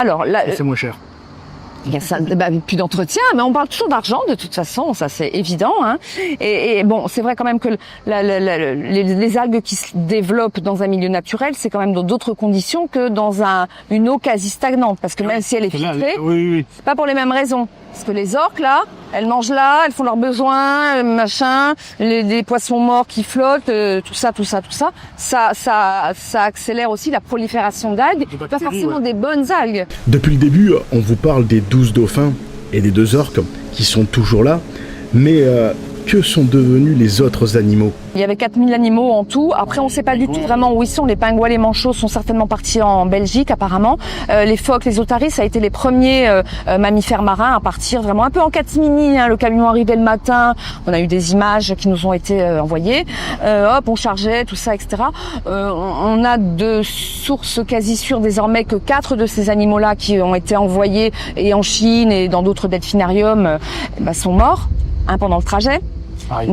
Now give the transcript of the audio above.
Alors là, C'est moins cher. il y a ça, plus d'entretien, mais on parle toujours d'argent de toute façon, ça c'est évident. Hein. Et bon, c'est vrai quand même que les algues qui se développent dans un milieu naturel, c'est quand même dans d'autres conditions que dans une eau quasi stagnante, parce que même si elle est filtrée, c'est pas pour les mêmes raisons. Parce que les orques là, elles mangent là, elles font leurs besoins, machin, les poissons morts qui flottent, tout ça accélère aussi la prolifération d'algues, pas forcément des bonnes algues. Depuis le début, on vous parle des 12 dauphins et des 2 orques qui sont toujours là, mais que sont devenus les autres animaux? Il y avait 4000 animaux en tout. Après, on ne sait pas du tout vraiment où ils sont. Les pingouins, les manchots sont certainement partis en Belgique, apparemment. Les phoques, les otaries, ça a été les premiers mammifères marins à partir vraiment un peu en catimini. Hein. Le camion arrivait le matin. On a eu des images qui nous ont été envoyées. Hop, on chargeait, tout ça, etc. On a de sources quasi sûres désormais que 4 de ces animaux-là qui ont été envoyés et en Chine et dans d'autres delphinariums sont morts, pendant le trajet.